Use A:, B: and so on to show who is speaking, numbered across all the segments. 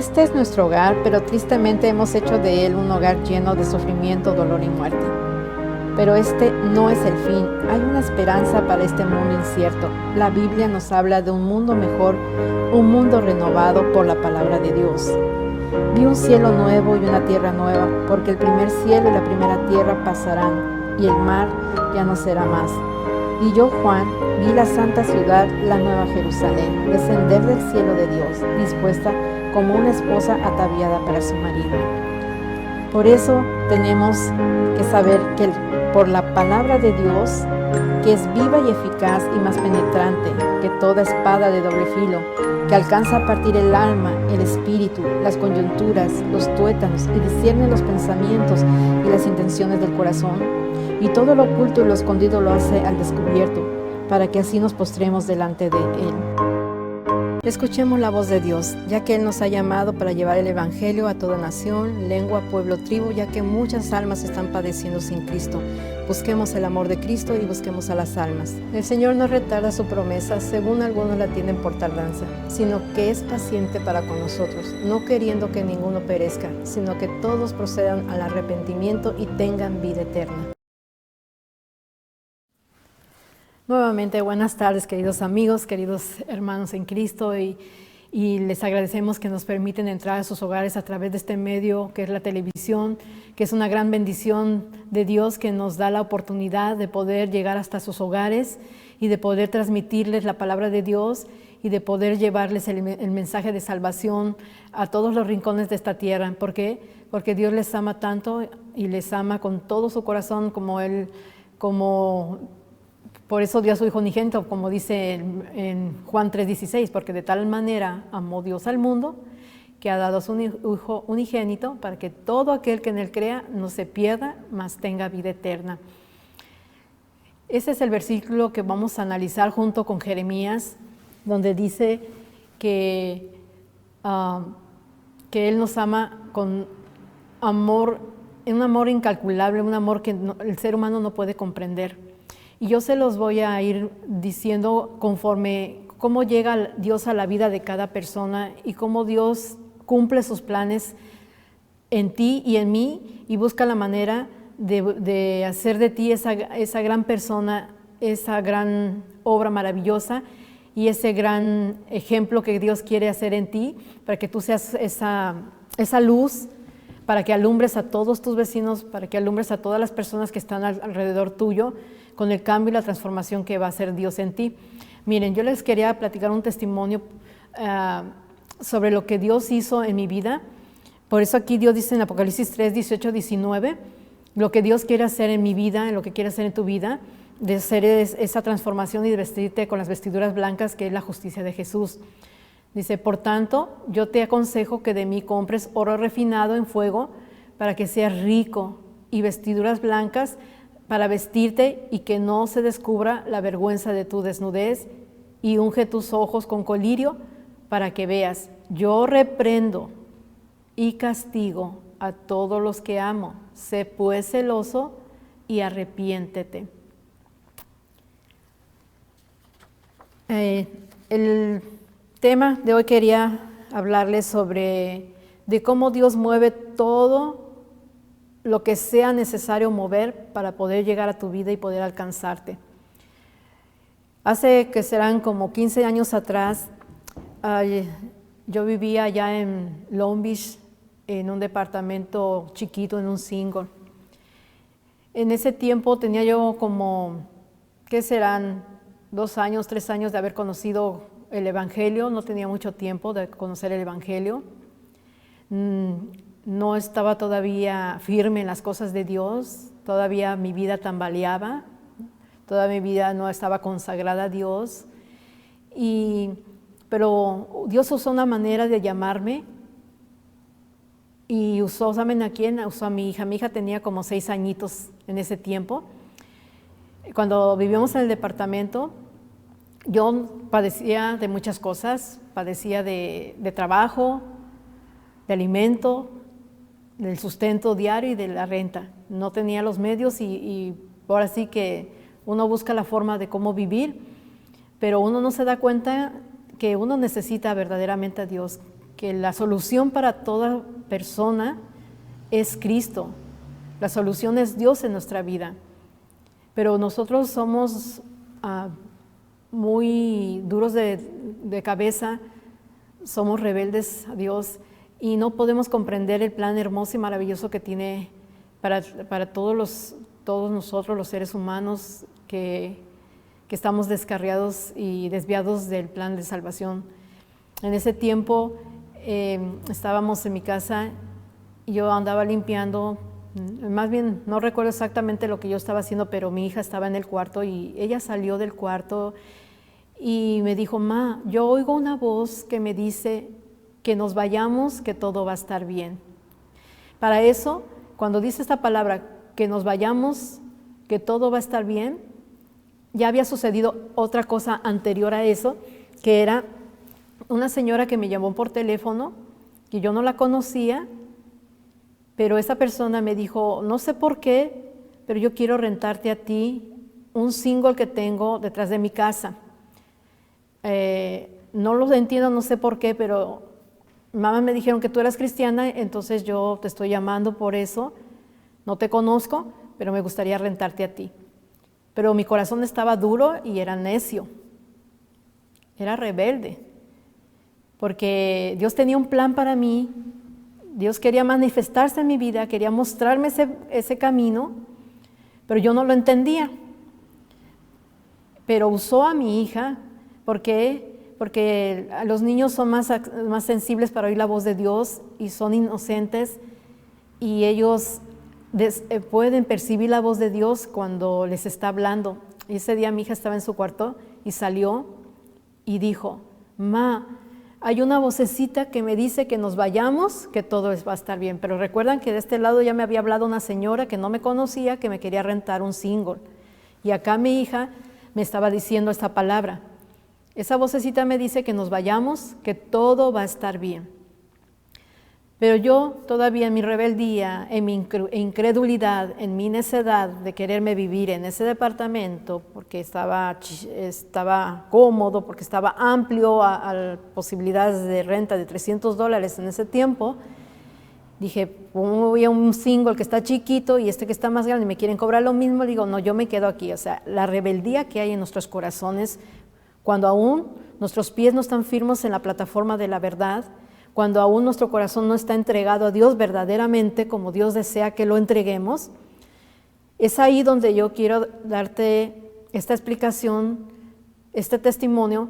A: Este es nuestro hogar, pero tristemente hemos hecho de él un hogar lleno de sufrimiento, dolor y muerte. Pero este no es el fin. Hay una esperanza para este mundo incierto. La Biblia nos habla de un mundo mejor, un mundo renovado por la palabra de Dios. Vi un cielo nuevo y una tierra nueva, porque el primer cielo y la primera tierra pasarán, y el mar ya no será más. Y yo, Juan, vi la santa ciudad, la nueva Jerusalén, descender del cielo de Dios, dispuesta como una esposa ataviada para su marido. Por eso tenemos que saber que por la palabra de Dios, que es viva y eficaz y más penetrante que toda espada de doble filo, que alcanza a partir el alma, el espíritu, las coyunturas, los tuétanos, y discierne los pensamientos y las intenciones del corazón, y todo lo oculto y lo escondido lo hace al descubierto, para que así nos postremos delante de Él. Escuchemos la voz de Dios, ya que Él nos ha llamado para llevar el Evangelio a toda nación, lengua, pueblo, tribu, ya que muchas almas están padeciendo sin Cristo. Busquemos el amor de Cristo y busquemos a las almas. El Señor no retarda su promesa, según algunos la tienen por tardanza, sino que es paciente para con nosotros, no queriendo que ninguno perezca, sino que todos procedan al arrepentimiento y tengan vida eterna. Nuevamente, buenas tardes, queridos amigos, queridos hermanos en Cristo, y les agradecemos que nos permiten entrar a sus hogares a través de este medio que es la televisión, que es una gran bendición de Dios que nos da la oportunidad de poder llegar hasta sus hogares y de poder transmitirles la palabra de Dios y de poder llevarles el mensaje de salvación a todos los rincones de esta tierra. ¿Por qué? Porque Dios les ama tanto y les ama con todo su corazón por eso dio a su Hijo unigénito, como dice en Juan 3:16, porque de tal manera amó Dios al mundo, que ha dado a su Hijo unigénito, para que todo aquel que en Él crea no se pierda, mas tenga vida eterna. Ese es el versículo que vamos a analizar junto con Jeremías, donde dice que Él nos ama con amor, un amor incalculable, un amor que el ser humano no puede comprender. Y yo se los voy a ir diciendo conforme cómo llega Dios a la vida de cada persona y cómo Dios cumple sus planes en ti y en mí y busca la manera de hacer de ti esa gran persona, esa gran obra maravillosa y ese gran ejemplo que Dios quiere hacer en ti para que tú seas esa luz, para que alumbres a todos tus vecinos, para que alumbres a todas las personas que están alrededor tuyo, con el cambio y la transformación que va a hacer Dios en ti. Miren, yo les quería platicar un testimonio sobre lo que Dios hizo en mi vida. Por eso aquí Dios dice en Apocalipsis 3, 18, 19, lo que Dios quiere hacer en mi vida, lo que quiere hacer en tu vida, de hacer esa transformación y de vestirte con las vestiduras blancas, que es la justicia de Jesús. Dice, por tanto, yo te aconsejo que de mí compres oro refinado en fuego para que seas rico y vestiduras blancas para vestirte y que no se descubra la vergüenza de tu desnudez, y unge tus ojos con colirio para que veas. Yo reprendo y castigo a todos los que amo. Sé pues celoso y arrepiéntete. El tema de hoy quería hablarles de cómo Dios mueve todo lo que sea necesario mover para poder llegar a tu vida y poder alcanzarte. Hace que serán como 15 años atrás, yo vivía allá en Long Beach, en un departamento chiquito, en un single. En ese tiempo tenía yo como, ¿qué serán? 2 años, 3 años de haber conocido el Evangelio. No tenía mucho tiempo de conocer el Evangelio. No estaba todavía firme en las cosas de Dios, todavía mi vida tambaleaba, toda mi vida no estaba consagrada a Dios, pero Dios usó una manera de llamarme y usó, ¿saben a quién? Usó a mi hija tenía como 6 añitos en ese tiempo. Cuando vivíamos en el departamento, yo padecía de muchas cosas, padecía de trabajo, de alimento, del sustento diario y de la renta. No tenía los medios y ahora sí que uno busca la forma de cómo vivir, pero uno no se da cuenta que uno necesita verdaderamente a Dios, que la solución para toda persona es Cristo. La solución es Dios en nuestra vida. Pero nosotros somos muy duros de cabeza, somos rebeldes a Dios y no podemos comprender el plan hermoso y maravilloso que tiene para todos nosotros los seres humanos que estamos descarriados y desviados del plan de salvación. En ese tiempo estábamos en mi casa y yo andaba limpiando, más bien no recuerdo exactamente lo que yo estaba haciendo, pero mi hija estaba en el cuarto y ella salió del cuarto y me dijo: "Ma, yo oigo una voz que me dice que nos vayamos, que todo va a estar bien". Para eso, cuando dice esta palabra, que nos vayamos, que todo va a estar bien, ya había sucedido otra cosa anterior a eso, que era una señora que me llamó por teléfono, que yo no la conocía, pero esa persona me dijo: "No sé por qué, pero yo quiero rentarte a ti un single que tengo detrás de mi casa. No lo entiendo, no sé por qué, pero mamá me dijeron que tú eras cristiana, entonces yo te estoy llamando por eso. No te conozco, pero me gustaría rentarte a ti". Pero mi corazón estaba duro y era necio, era rebelde, porque Dios tenía un plan para mí, Dios quería manifestarse en mi vida, quería mostrarme ese camino, pero yo no lo entendía. Pero usó a mi hija, ¿por qué? Porque los niños son más sensibles para oír la voz de Dios y son inocentes y ellos pueden percibir la voz de Dios cuando les está hablando. Y ese día mi hija estaba en su cuarto y salió y dijo: "Ma, hay una vocecita que me dice que nos vayamos, que todo va a estar bien". Pero recuerdan que de este lado ya me había hablado una señora que no me conocía, que me quería rentar un single. Y acá mi hija me estaba diciendo esta palabra. Esa vocecita me dice que nos vayamos, que todo va a estar bien. Pero yo todavía en mi rebeldía, en mi incredulidad, en mi necedad de quererme vivir en ese departamento, porque estaba cómodo, porque estaba amplio a posibilidades de renta de $300 en ese tiempo, dije: "¿Cómo voy a un single que está chiquito y que está más grande y me quieren cobrar lo mismo?". Digo: "No, yo me quedo aquí". O sea, la rebeldía que hay en nuestros corazones, cuando aún nuestros pies no están firmes en la plataforma de la verdad, cuando aún nuestro corazón no está entregado a Dios verdaderamente como Dios desea que lo entreguemos, es ahí donde yo quiero darte esta explicación, este testimonio,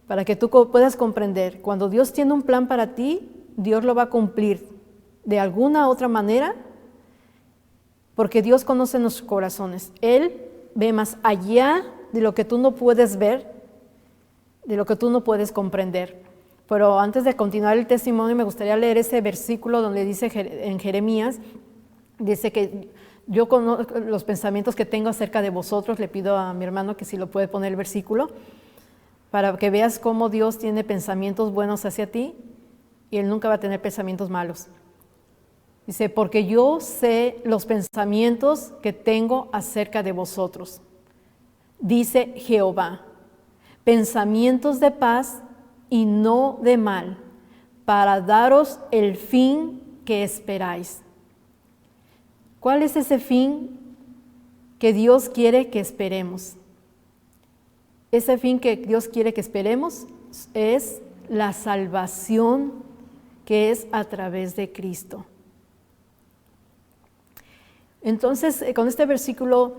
A: para que tú puedas comprender. Cuando Dios tiene un plan para ti, Dios lo va a cumplir de alguna otra manera, porque Dios conoce nuestros corazones. Él ve más allá de lo que tú no puedes ver, de lo que tú no puedes comprender. Pero antes de continuar el testimonio, me gustaría leer ese versículo donde dice en Jeremías, dice que yo conozco los pensamientos que tengo acerca de vosotros. Le pido a mi hermano que si lo puede poner el versículo, para que veas cómo Dios tiene pensamientos buenos hacia ti y Él nunca va a tener pensamientos malos. Dice: "Porque yo sé los pensamientos que tengo acerca de vosotros, dice Jehová, pensamientos de paz y no de mal, para daros el fin que esperáis". ¿Cuál es ese fin que Dios quiere que esperemos? Ese fin que Dios quiere que esperemos es la salvación que es a través de Cristo. Entonces, con este versículo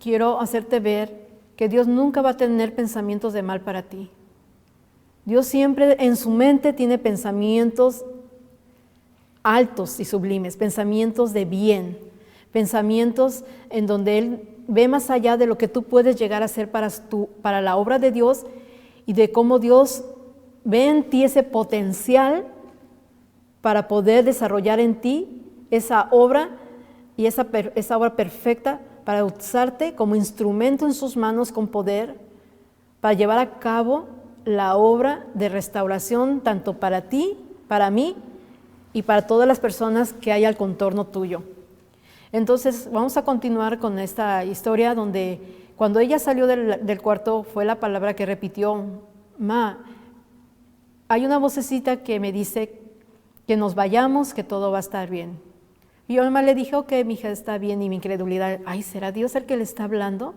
A: quiero hacerte ver que Dios nunca va a tener pensamientos de mal para ti. Dios siempre en su mente tiene pensamientos altos y sublimes, pensamientos de bien, pensamientos en donde Él ve más allá de lo que tú puedes llegar a hacer para la obra de Dios, y de cómo Dios ve en ti ese potencial para poder desarrollar en ti esa obra y esa obra perfecta para usarte como instrumento en sus manos con poder para llevar a cabo la obra de restauración tanto para ti, para mí y para todas las personas que hay al contorno tuyo. Entonces vamos a continuar con esta historia donde cuando ella salió del cuarto fue la palabra que repitió: "Ma, hay una vocecita que me dice que nos vayamos, que todo va a estar bien. Y yo nomás le dije, ok, mi hija, está bien, y mi incredulidad, ay, ¿será Dios el que le está hablando?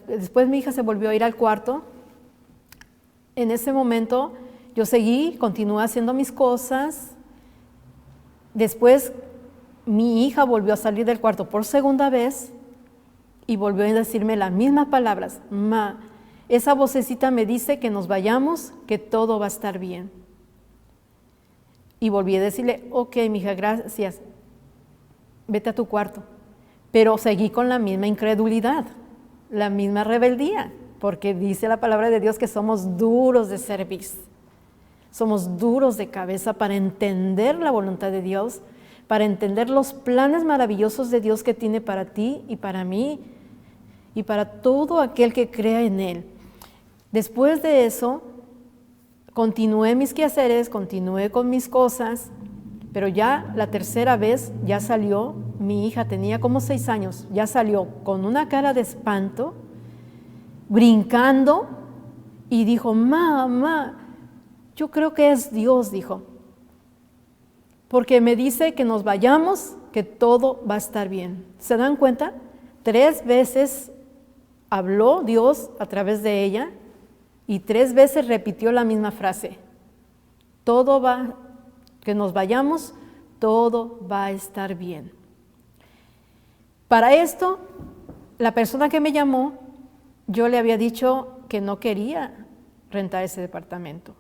A: Después mi hija se volvió a ir al cuarto. En ese momento yo continué haciendo mis cosas. Después mi hija volvió a salir del cuarto por segunda vez y volvió a decirme las mismas palabras. Ma, esa vocecita me dice que nos vayamos, que todo va a estar bien. Y volví a decirle, ok, mija, gracias, vete a tu cuarto. Pero seguí con la misma incredulidad, la misma rebeldía, porque dice la palabra de Dios que somos duros de cerviz, somos duros de cabeza para entender la voluntad de Dios, para entender los planes maravillosos de Dios que tiene para ti y para mí y para todo aquel que crea en Él. Después de eso, continué mis quehaceres, continué con mis cosas, pero ya la tercera vez ya salió, mi hija tenía como 6 años, ya salió con una cara de espanto, brincando, y dijo, mamá, yo creo que es Dios, dijo, porque me dice que nos vayamos, que todo va a estar bien. ¿Se dan cuenta? 3 veces habló Dios a través de ella y 3 veces repitió la misma frase. Que nos vayamos, todo va a estar bien. Para esto, la persona que me llamó, yo le había dicho que no quería rentar ese departamento.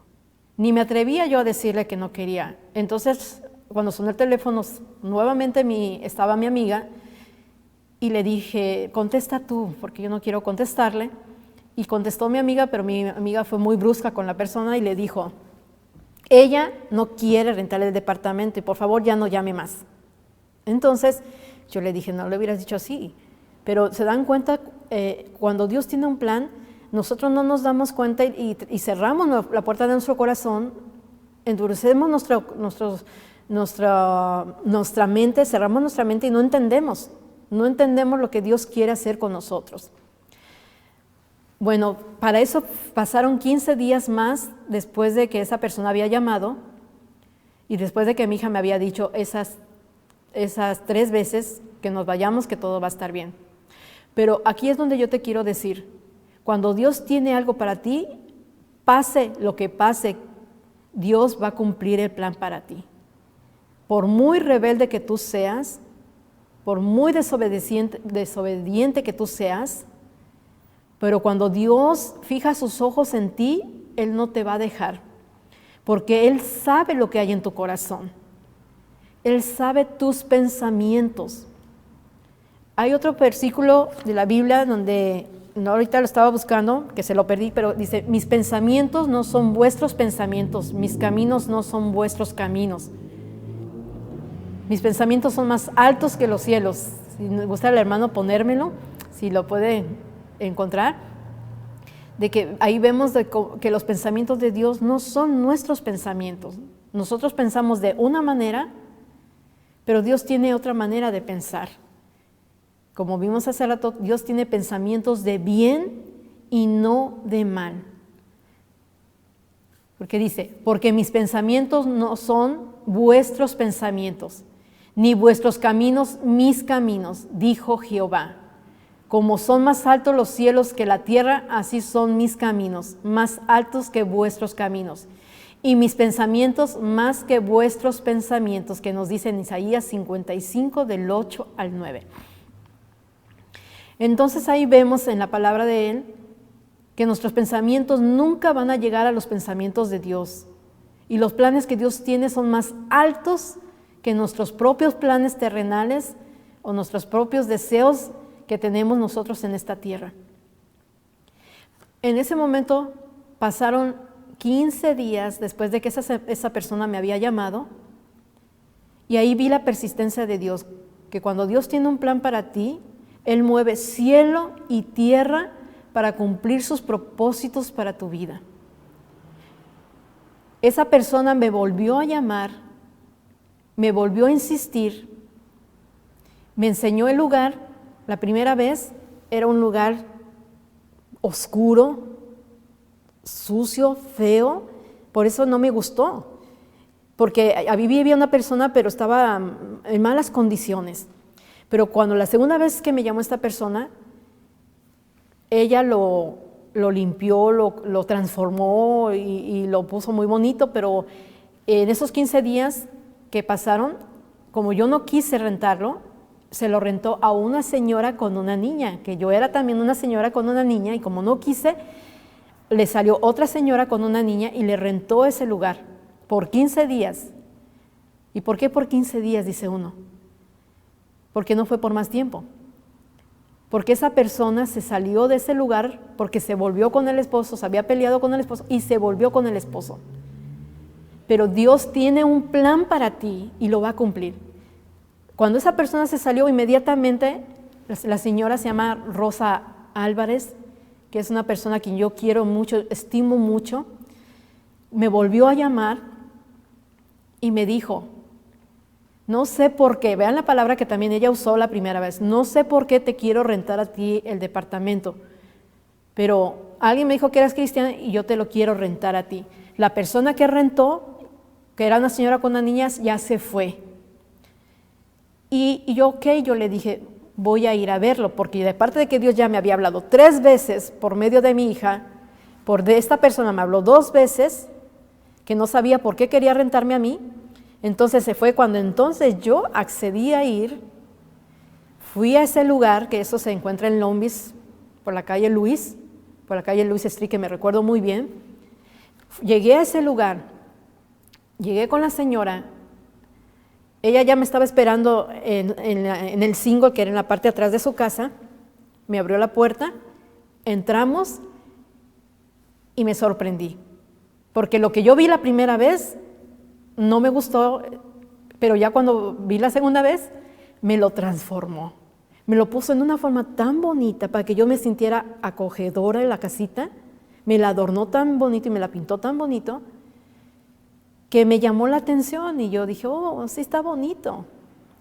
A: Ni me atrevía yo a decirle que no quería. Entonces, cuando sonó el teléfono, nuevamente estaba mi amiga y le dije, contesta tú, porque yo no quiero contestarle. Y contestó mi amiga, pero mi amiga fue muy brusca con la persona y le dijo, ella no quiere rentar el departamento y por favor ya no llame más. Entonces yo le dije, no le hubieras dicho así, pero se dan cuenta, cuando Dios tiene un plan, nosotros no nos damos cuenta y cerramos la puerta de nuestro corazón, endurecemos nuestra mente, cerramos nuestra mente y no entendemos lo que Dios quiere hacer con nosotros. Bueno, para eso pasaron 15 días más después de que esa persona había llamado y después de que mi hija me había dicho esas 3 veces que nos vayamos, que todo va a estar bien. Pero aquí es donde yo te quiero decir, cuando Dios tiene algo para ti, pase lo que pase, Dios va a cumplir el plan para ti. Por muy rebelde que tú seas, por muy desobediente que tú seas, pero cuando Dios fija sus ojos en ti, Él no te va a dejar, porque Él sabe lo que hay en tu corazón. Él sabe tus pensamientos. Hay otro versículo de la Biblia donde, no, ahorita lo estaba buscando, que se lo perdí, pero dice, mis pensamientos no son vuestros pensamientos, mis caminos no son vuestros caminos. Mis pensamientos son más altos que los cielos. Si me gusta el hermano ponérmelo, si lo puede encontrar, de que ahí vemos que los pensamientos de Dios no son nuestros pensamientos. Nosotros pensamos de una manera, pero Dios tiene otra manera de pensar. Como vimos hace rato, Dios tiene pensamientos de bien y no de mal. Porque dice, porque mis pensamientos no son vuestros pensamientos, ni vuestros caminos mis caminos, dijo Jehová. Como son más altos los cielos que la tierra, así son mis caminos, más altos que vuestros caminos. Y mis pensamientos más que vuestros pensamientos, que nos dice en Isaías 55, del 8 al 9. Entonces ahí vemos en la palabra de Él que nuestros pensamientos nunca van a llegar a los pensamientos de Dios. Y los planes que Dios tiene son más altos que nuestros propios planes terrenales o nuestros propios deseos que tenemos nosotros en esta tierra. En ese momento pasaron 15 días después de que esa persona me había llamado y ahí vi la persistencia de Dios, que cuando Dios tiene un plan para ti, Él mueve cielo y tierra para cumplir sus propósitos para tu vida. Esa persona me volvió a llamar, me volvió a insistir, me enseñó el lugar. La primera vez era un lugar oscuro, sucio, feo, por eso no me gustó. porque ahí vivía una persona, pero estaba en malas condiciones. Pero cuando la segunda vez que me llamó esta persona, ella lo limpió, lo transformó y lo puso muy bonito, pero en esos 15 días que pasaron, como yo no quise rentarlo, se lo rentó a una señora con una niña, que yo era también una señora con una niña, y como no quise, le salió otra señora con una niña y le rentó ese lugar por 15 días. ¿Y por qué por 15 días, dice uno? Porque no fue por más tiempo. Porque esa persona se salió de ese lugar porque se volvió con el esposo, se había peleado con el esposo y se volvió con el esposo. Pero Dios tiene un plan para ti y lo va a cumplir. Cuando esa persona se salió, inmediatamente, la señora se llama Rosa Álvarez, que es una persona a quien yo quiero mucho, estimo mucho, me volvió a llamar y me dijo, no sé por qué, vean la palabra que también ella usó la primera vez, no sé por qué te quiero rentar a ti el departamento, pero alguien me dijo que eras cristiana y yo te lo quiero rentar a ti. La persona que rentó, que era una señora con unas niñas, ya se fue. Y yo, yo le dije, voy a ir a verlo, porque de parte de que Dios ya me había hablado 3 veces por medio de mi hija, de esta persona me habló 2 veces, que no sabía por qué quería rentarme a mí. Entonces se fue cuando entonces yo accedí a ir, fui a ese lugar, que eso se encuentra en Long Beach, por la calle Luis Street, que me recuerdo muy bien. Llegué a ese lugar, llegué con la señora, ella ya me estaba esperando en el single, que era en la parte de atrás de su casa, me abrió la puerta, entramos y me sorprendí, porque lo que yo vi la primera vez no me gustó, pero ya cuando vi la segunda vez, me lo transformó. Me lo puso en una forma tan bonita para que yo me sintiera acogedora en la casita, me la adornó tan bonito y me la pintó tan bonito, que me llamó la atención y yo dije, oh, sí está bonito.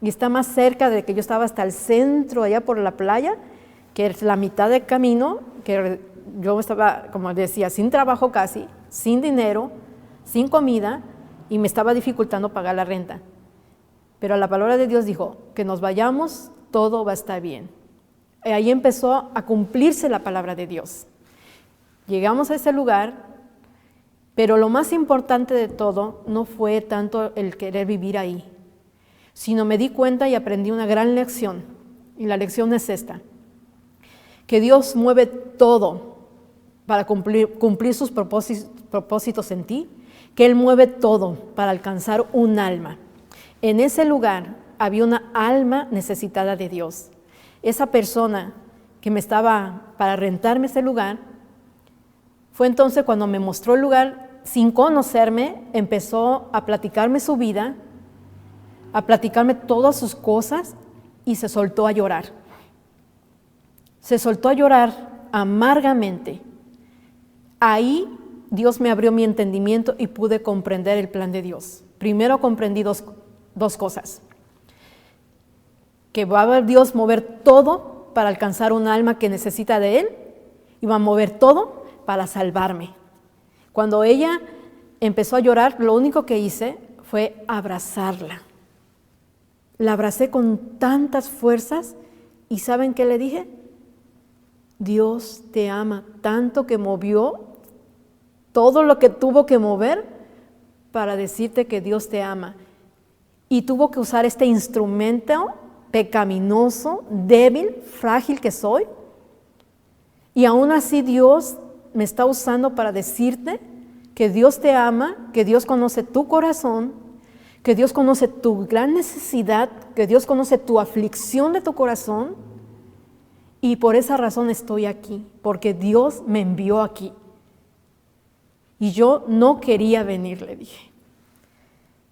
A: Y está más cerca de que yo estaba hasta el centro, allá por la playa, que es la mitad del camino, que yo estaba, como decía, sin trabajo casi, sin dinero, sin comida, y me estaba dificultando pagar la renta. Pero la palabra de Dios dijo, que nos vayamos, todo va a estar bien. Y ahí empezó a cumplirse la palabra de Dios. Llegamos a ese lugar, pero lo más importante de todo no fue tanto el querer vivir ahí, sino me di cuenta y aprendí una gran lección, y la lección es esta, que Dios mueve todo para cumplir sus propósitos en ti, que Él mueve todo para alcanzar un alma. En ese lugar había una alma necesitada de Dios. Esa persona que me estaba para rentarme ese lugar, fue entonces cuando me mostró el lugar, sin conocerme, empezó a platicarme su vida, a platicarme todas sus cosas y se soltó a llorar. Se soltó a llorar amargamente. Ahí Dios me abrió mi entendimiento y pude comprender el plan de Dios. Primero comprendí dos cosas. Que va a Dios mover todo para alcanzar un alma que necesita de Él y va a mover todo para salvarme. Cuando ella empezó a llorar, lo único que hice fue abrazarla. La abracé con tantas fuerzas y ¿saben qué le dije? Dios te ama tanto que movió todo lo que tuvo que mover para decirte que Dios te ama. Y tuvo que usar este instrumento pecaminoso, débil, frágil que soy. Y aún así Dios me está usando para decirte que Dios te ama, que Dios conoce tu corazón, que Dios conoce tu gran necesidad, que Dios conoce tu aflicción de tu corazón, y por esa razón estoy aquí, porque Dios me envió aquí. Y yo no quería venir, le dije.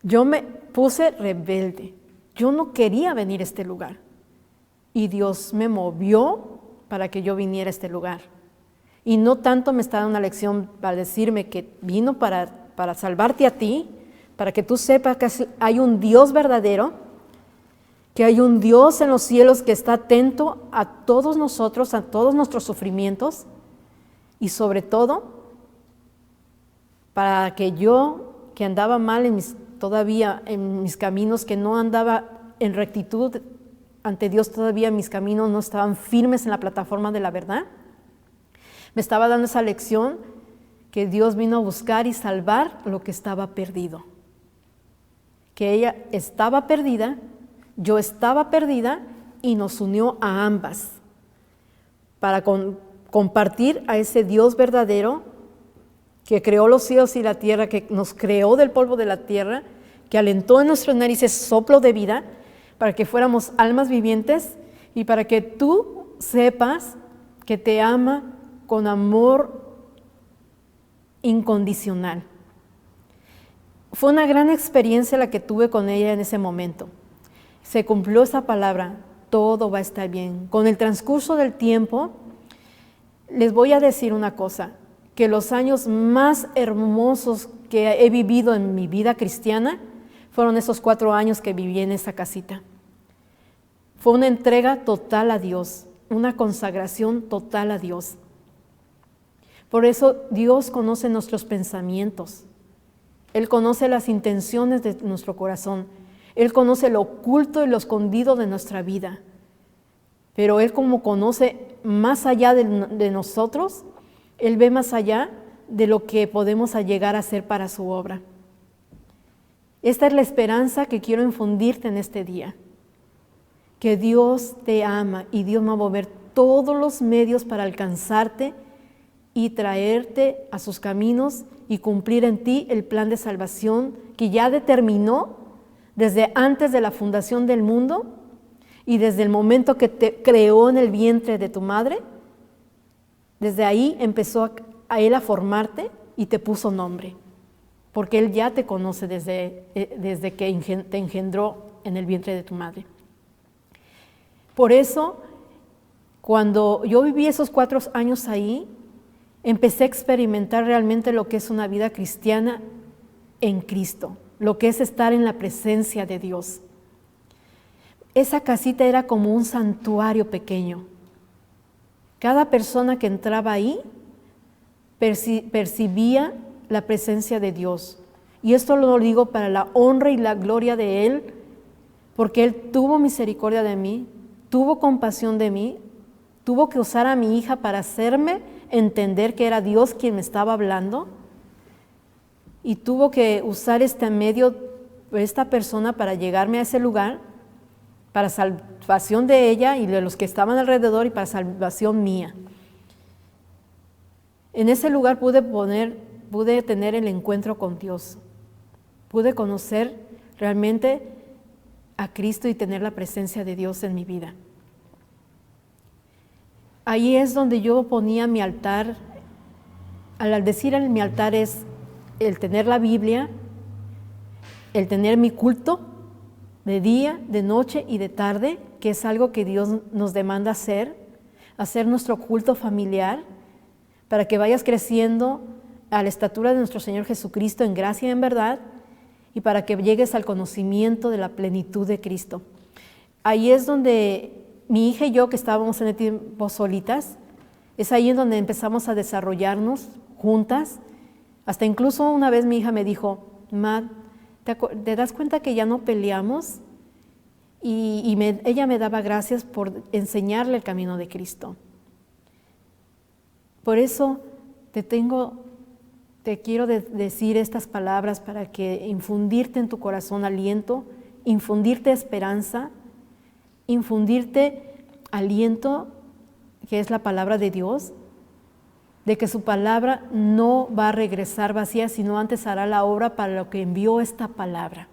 A: Yo me puse rebelde, yo no quería venir a este lugar, y Dios me movió para que yo viniera a este lugar. Y no tanto me está dando una lección para decirme que vino para salvarte a ti, para que tú sepas que hay un Dios verdadero, que hay un Dios en los cielos que está atento a todos nosotros, a todos nuestros sufrimientos, y sobre todo, para que yo, que andaba mal en mis todavía en mis caminos, que no andaba en rectitud ante Dios, todavía mis caminos no estaban firmes en la plataforma de la verdad. Me estaba dando esa lección que Dios vino a buscar y salvar lo que estaba perdido. Que ella estaba perdida, yo estaba perdida y nos unió a ambas para compartir a ese Dios verdadero que creó los cielos y la tierra, que nos creó del polvo de la tierra, que alentó en nuestras narices soplo de vida para que fuéramos almas vivientes y para que tú sepas que te ama con amor incondicional. Fue una gran experiencia la que tuve con ella en ese momento. Se cumplió esa palabra, todo va a estar bien. Con el transcurso del tiempo, les voy a decir una cosa, que los años más hermosos que he vivido en mi vida cristiana fueron esos 4 años que viví en esa casita. Fue una entrega total a Dios, una consagración total a Dios. Por eso Dios conoce nuestros pensamientos. Él conoce las intenciones de nuestro corazón. Él conoce lo oculto y lo escondido de nuestra vida. Pero Él, como conoce más allá de nosotros, Él ve más allá de lo que podemos llegar a hacer para su obra. Esta es la esperanza que quiero infundirte en este día. Que Dios te ama y Dios va a mover todos los medios para alcanzarte y traerte a sus caminos y cumplir en ti el plan de salvación que ya determinó desde antes de la fundación del mundo y desde el momento que te creó en el vientre de tu madre. Desde ahí empezó a Él a formarte y te puso nombre, porque Él ya te conoce desde que te engendró en el vientre de tu madre. Por eso, cuando yo viví esos 4 años ahí, empecé a experimentar realmente lo que es una vida cristiana en Cristo, lo que es estar en la presencia de Dios. Esa casita era como un santuario pequeño. Cada persona que entraba ahí percibía la presencia de Dios. Y esto lo digo para la honra y la gloria de Él, porque Él tuvo misericordia de mí, tuvo compasión de mí, tuvo que usar a mi hija para hacerme entender que era Dios quien me estaba hablando, y tuvo que usar este medio, esta persona, para llegarme a ese lugar, para salvación de ella y de los que estaban alrededor y para salvación mía. En ese lugar pude tener el encuentro con Dios, pude conocer realmente a Cristo y tener la presencia de Dios en mi vida. Ahí es donde yo ponía mi altar. Al decir mi altar es el tener la Biblia, el tener mi culto de día, de noche y de tarde, que es algo que Dios nos demanda hacer nuestro culto familiar, para que vayas creciendo a la estatura de nuestro Señor Jesucristo en gracia y en verdad, y para que llegues al conocimiento de la plenitud de Cristo. Ahí es donde mi hija y yo, que estábamos en el tiempo solitas, es ahí en donde empezamos a desarrollarnos juntas. Hasta incluso una vez mi hija me dijo: "Ma, ¿te das cuenta que ya no peleamos?" Y ella me daba gracias por enseñarle el camino de Cristo. Por eso te quiero decir estas palabras para que infundirte en tu corazón aliento, infundirte esperanza, infundirte aliento, que es la palabra de Dios, de que su palabra no va a regresar vacía, sino antes hará la obra para lo que envió esta palabra.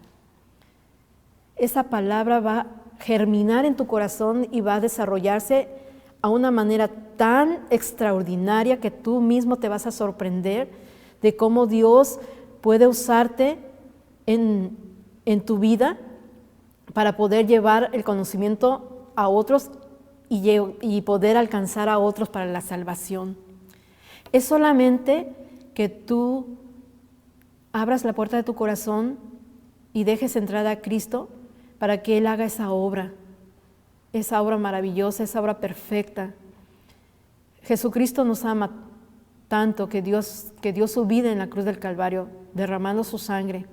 A: Esa palabra va a germinar en tu corazón y va a desarrollarse a una manera tan extraordinaria que tú mismo te vas a sorprender de cómo Dios puede usarte en tu vida para poder llevar el conocimiento a otros y poder alcanzar a otros para la salvación. Es solamente que tú abras la puerta de tu corazón y dejes entrar a Cristo para que Él haga esa obra maravillosa, esa obra perfecta. Jesucristo nos ama tanto que dio su vida en la cruz del Calvario, derramando su sangre,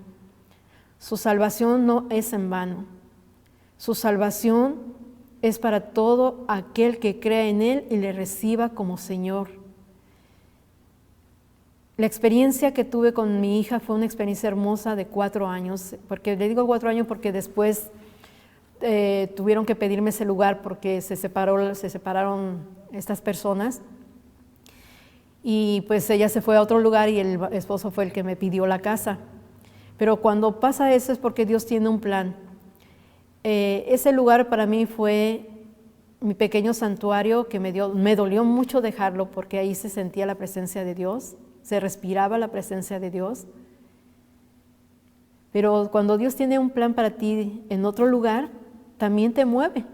A: Su salvación no es en vano. Su salvación es para todo aquel que crea en Él y le reciba como Señor. La experiencia que tuve con mi hija fue una experiencia hermosa de 4 años, porque le digo 4 años porque después tuvieron que pedirme ese lugar porque se separaron estas personas y pues ella se fue a otro lugar y el esposo fue el que me pidió la casa. Pero cuando pasa eso es porque Dios tiene un plan. Ese lugar para mí fue mi pequeño santuario que me dolió mucho dejarlo porque ahí se sentía la presencia de Dios, se respiraba la presencia de Dios. Pero cuando Dios tiene un plan para ti en otro lugar, también te mueve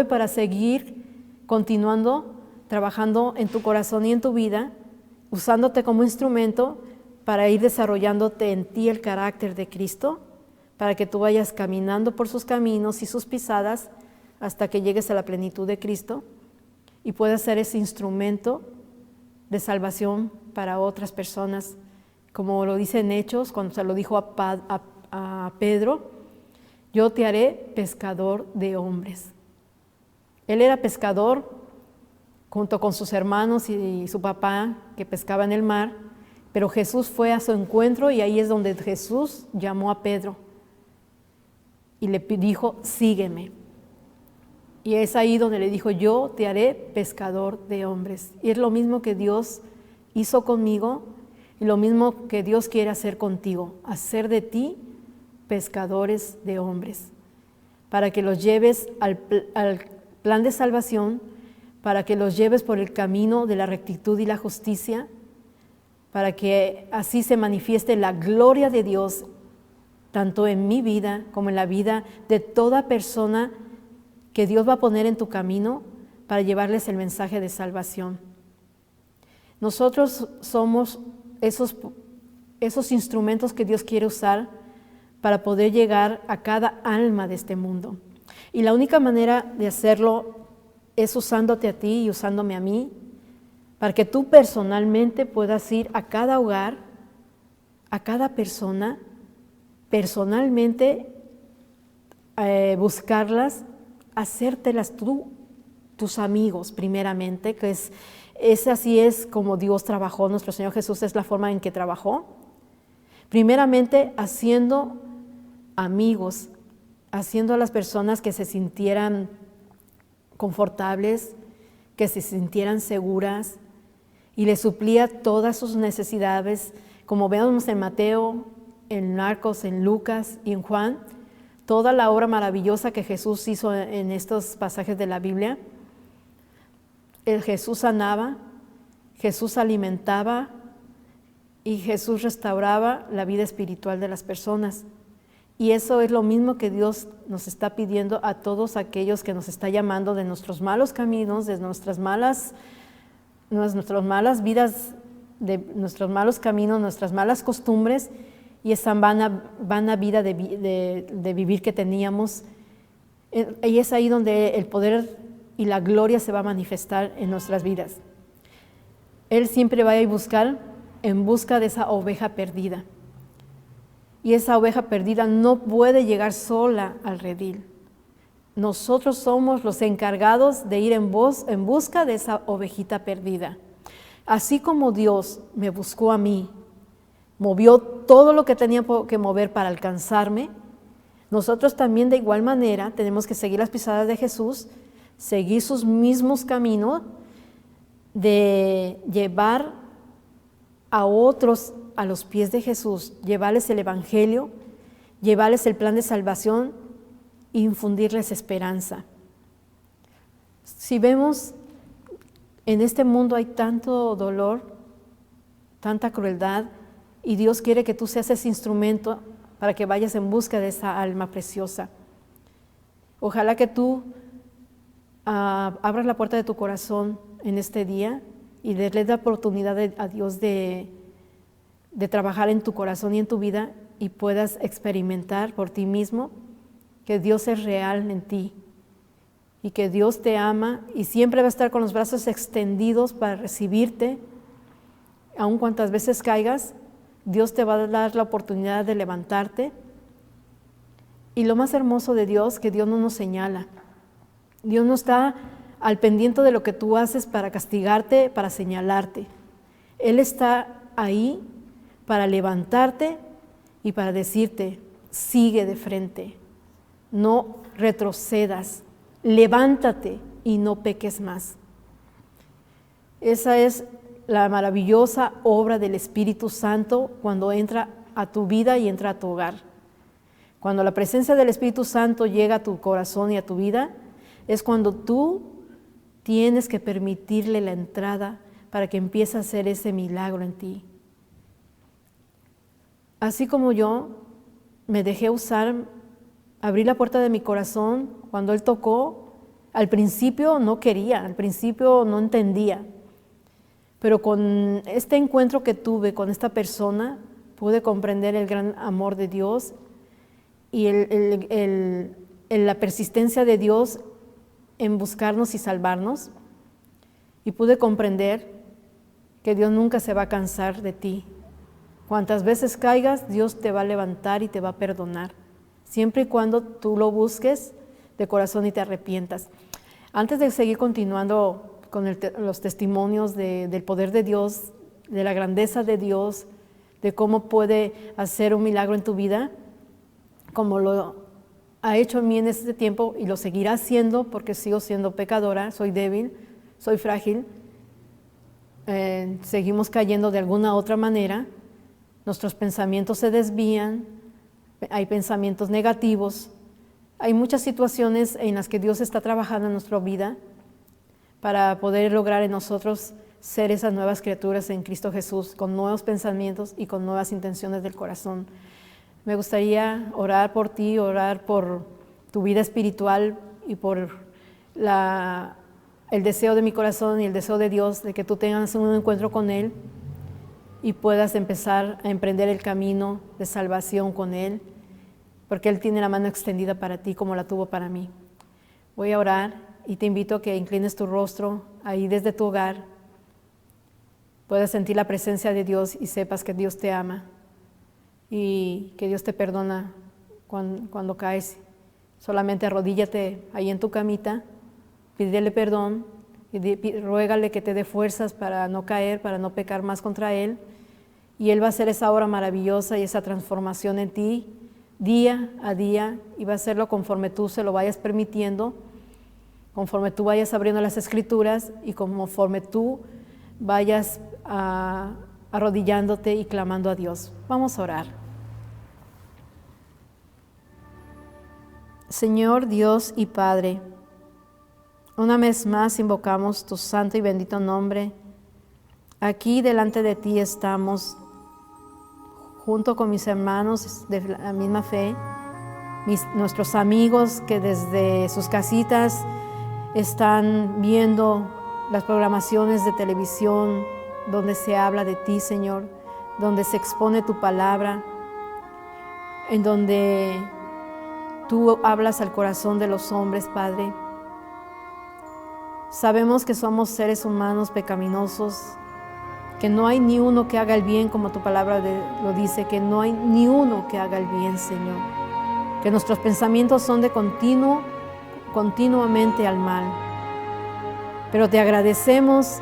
A: para seguir continuando, trabajando en tu corazón y en tu vida, usándote como instrumento para ir desarrollándote en ti el carácter de Cristo, para que tú vayas caminando por sus caminos y sus pisadas hasta que llegues a la plenitud de Cristo y puedas ser ese instrumento de salvación para otras personas, como lo dice en Hechos, cuando se lo dijo a Pedro: yo te haré pescador de hombres. Él era pescador junto con sus hermanos y su papá que pescaba en el mar, pero Jesús fue a su encuentro y ahí es donde Jesús llamó a Pedro y le dijo: sígueme. Y es ahí donde le dijo: yo te haré pescador de hombres. Y es lo mismo que Dios hizo conmigo y lo mismo que Dios quiere hacer contigo, hacer de ti pescadores de hombres, para que los lleves al plan de salvación, para que los lleves por el camino de la rectitud y la justicia, para que así se manifieste la gloria de Dios, tanto en mi vida como en la vida de toda persona que Dios va a poner en tu camino para llevarles el mensaje de salvación. Nosotros somos esos instrumentos que Dios quiere usar para poder llegar a cada alma de este mundo. Y la única manera de hacerlo es usándote a ti y usándome a mí, para que tú personalmente puedas ir a cada hogar, a cada persona, personalmente buscarlas, hacértelas tus amigos primeramente, que así es como Dios trabajó, nuestro Señor Jesús es la forma en que trabajó. Primeramente haciendo amigos, haciendo a las personas que se sintieran confortables, que se sintieran seguras, y les suplía todas sus necesidades, como vemos en Mateo, en Marcos, en Lucas y en Juan, toda la obra maravillosa que Jesús hizo en estos pasajes de la Biblia. Jesús sanaba, Jesús alimentaba y Jesús restauraba la vida espiritual de las personas. Y eso es lo mismo que Dios nos está pidiendo a todos aquellos que nos está llamando de nuestros malos caminos, de nuestras malas vidas, de nuestros malos caminos, nuestras malas costumbres y esa vana vida de vivir que teníamos. Y es ahí donde el poder y la gloria se va a manifestar en nuestras vidas. Él siempre va a ir en busca de esa oveja perdida. Y esa oveja perdida no puede llegar sola al redil. Nosotros somos los encargados de ir en busca de esa ovejita perdida. Así como Dios me buscó a mí, movió todo lo que tenía que mover para alcanzarme, nosotros también de igual manera tenemos que seguir las pisadas de Jesús, seguir sus mismos caminos de llevar a otros a los pies de Jesús, llevarles el Evangelio, llevarles el plan de salvación e infundirles esperanza. Si vemos en este mundo hay tanto dolor, tanta crueldad, y Dios quiere que tú seas ese instrumento para que vayas en busca de esa alma preciosa. Ojalá que tú abras la puerta de tu corazón en este día y le des la oportunidad a Dios de trabajar en tu corazón y en tu vida y puedas experimentar por ti mismo que Dios es real en ti y que Dios te ama y siempre va a estar con los brazos extendidos para recibirte, aun cuantas veces caigas. Dios te va a dar la oportunidad de levantarte. Y lo más hermoso de Dios, que Dios no nos señala. Dios no está al pendiente de lo que tú haces para castigarte, para señalarte. Él está ahí para levantarte y para decirte, sigue de frente, no retrocedas, levántate y no peques más. Esa es la maravillosa obra del Espíritu Santo cuando entra a tu vida y entra a tu hogar. Cuando la presencia del Espíritu Santo llega a tu corazón y a tu vida, es cuando tú tienes que permitirle la entrada para que empiece a hacer ese milagro en ti. Así como yo me dejé usar, abrí la puerta de mi corazón cuando Él tocó, al principio no quería, al principio no entendía, pero con este encuentro que tuve con esta persona, pude comprender el gran amor de Dios y la persistencia de Dios en buscarnos y salvarnos, y pude comprender que Dios nunca se va a cansar de ti. Cuantas veces caigas, Dios te va a levantar y te va a perdonar, siempre y cuando tú lo busques de corazón y te arrepientas. Antes de seguir continuando con los testimonios del poder de Dios, de la grandeza de Dios, de cómo puede hacer un milagro en tu vida, como lo ha hecho en mí en este tiempo y lo seguirá haciendo porque sigo siendo pecadora, soy débil, soy frágil, seguimos cayendo de alguna otra manera, nuestros pensamientos se desvían, hay pensamientos negativos, hay muchas situaciones en las que Dios está trabajando en nuestra vida para poder lograr en nosotros ser esas nuevas criaturas en Cristo Jesús, con nuevos pensamientos y con nuevas intenciones del corazón. Me gustaría orar por ti, orar por tu vida espiritual y por el deseo de mi corazón y el deseo de Dios de que tú tengas un encuentro con Él y puedas empezar a emprender el camino de salvación con Él, porque Él tiene la mano extendida para ti como la tuvo para mí. Voy a orar y te invito a que inclines tu rostro ahí desde tu hogar, puedas sentir la presencia de Dios y sepas que Dios te ama y que Dios te perdona cuando caes. Solamente arrodíllate ahí en tu camita, pídele perdón y ruégale que te dé fuerzas para no caer, para no pecar más contra Él, y Él va a hacer esa obra maravillosa y esa transformación en ti día a día, y va a hacerlo conforme tú se lo vayas permitiendo, conforme tú vayas abriendo las Escrituras y conforme tú vayas arrodillándote y clamando a Dios. Vamos a orar. Señor Dios y Padre, una vez más invocamos tu santo y bendito nombre. Aquí delante de ti estamos, junto con mis hermanos de la misma fe, nuestros amigos que desde sus casitas están viendo las programaciones de televisión donde se habla de ti, Señor, donde se expone tu palabra, en donde tú hablas al corazón de los hombres, Padre. Sabemos que somos seres humanos pecaminosos, que no hay ni uno que haga el bien, como tu palabra lo dice, que no hay ni uno que haga el bien, Señor. Que nuestros pensamientos son de continuamente al mal. Pero te agradecemos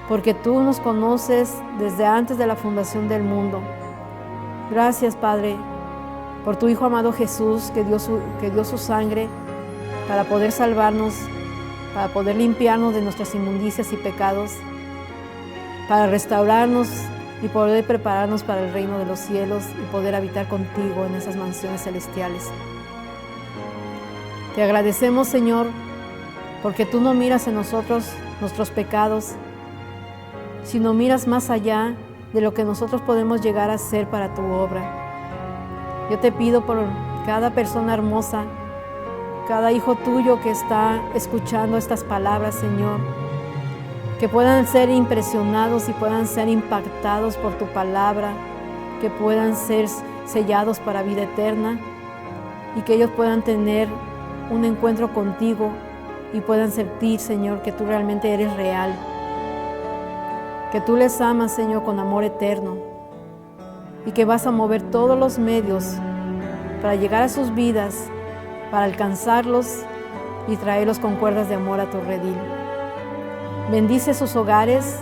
A: porque tú nos conoces desde antes de la fundación del mundo. Gracias, Padre, por tu Hijo amado Jesús, que dio su sangre para poder salvarnos, para poder limpiarnos de nuestras inmundicias y pecados, para restaurarnos y poder prepararnos para el reino de los cielos y poder habitar contigo en esas mansiones celestiales. Te agradecemos, Señor, porque tú no miras en nosotros nuestros pecados, sino miras más allá de lo que nosotros podemos llegar a ser para tu obra. Yo te pido por cada persona hermosa, cada hijo tuyo que está escuchando estas palabras, Señor, que puedan ser impresionados y puedan ser impactados por tu palabra, que puedan ser sellados para vida eterna y que ellos puedan tener un encuentro contigo y puedan sentir, Señor, que tú realmente eres real, que tú les amas, Señor, con amor eterno y que vas a mover todos los medios para llegar a sus vidas, para alcanzarlos y traerlos con cuerdas de amor a tu redil. Bendice sus hogares,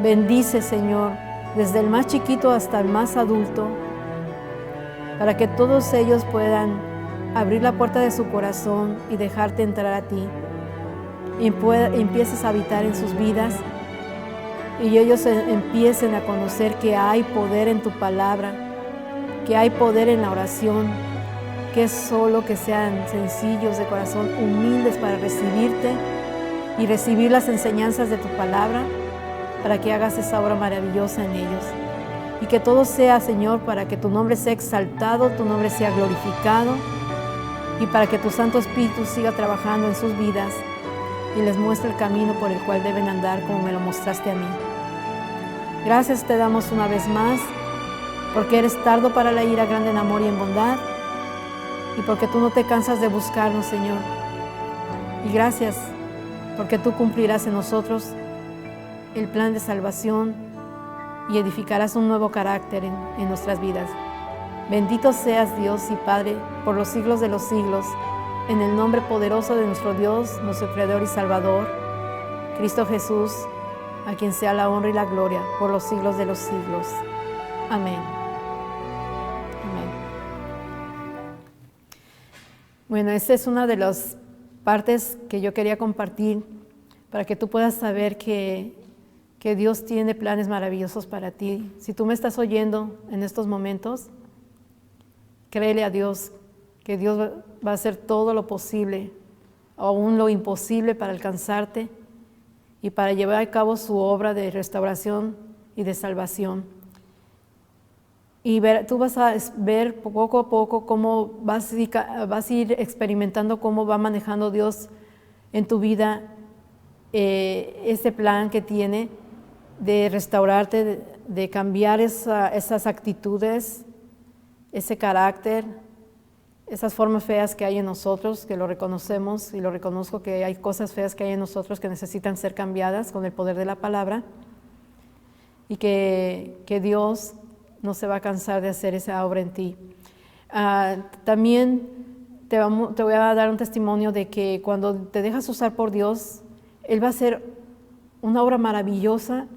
A: bendice, Señor, desde el más chiquito hasta el más adulto, para que todos ellos puedan abrir la puerta de su corazón y dejarte entrar a ti, y empieces a habitar en sus vidas, y ellos empiecen a conocer que hay poder en tu palabra, que hay poder en la oración, que es solo que sean sencillos de corazón, humildes para recibirte y recibir las enseñanzas de tu palabra, para que hagas esa obra maravillosa en ellos. Y que todo sea, Señor, para que tu nombre sea exaltado, tu nombre sea glorificado, y para que tu Santo Espíritu siga trabajando en sus vidas y les muestre el camino por el cual deben andar, como me lo mostraste a mí. Gracias te damos una vez más, porque eres tardo para la ira, grande en amor y en bondad, y porque tú no te cansas de buscarnos, Señor. Y gracias, porque tú cumplirás en nosotros el plan de salvación y edificarás un nuevo carácter en nuestras vidas. Bendito seas, Dios y Padre, por los siglos de los siglos, en el nombre poderoso de nuestro Dios, nuestro Creador y Salvador, Cristo Jesús, a quien sea la honra y la gloria por los siglos de los siglos. Amén. Amén. Bueno, esta es una de las partes que yo quería compartir para que tú puedas saber que Dios tiene planes maravillosos para ti. Si tú me estás oyendo en estos momentos, créele a Dios, que Dios va a hacer todo lo posible, aún lo imposible, para alcanzarte y para llevar a cabo su obra de restauración y de salvación. Y tú vas a ver poco a poco cómo vas a ir experimentando cómo va manejando Dios en tu vida ese plan que tiene de restaurarte, de cambiar esas actitudes, ese carácter, esas formas feas que hay en nosotros, que lo reconocemos y lo reconozco, que hay cosas feas que hay en nosotros que necesitan ser cambiadas con el poder de la palabra, y que Dios no se va a cansar de hacer esa obra en ti. También te voy a dar un testimonio de que cuando te dejas usar por Dios, Él va a hacer una obra maravillosa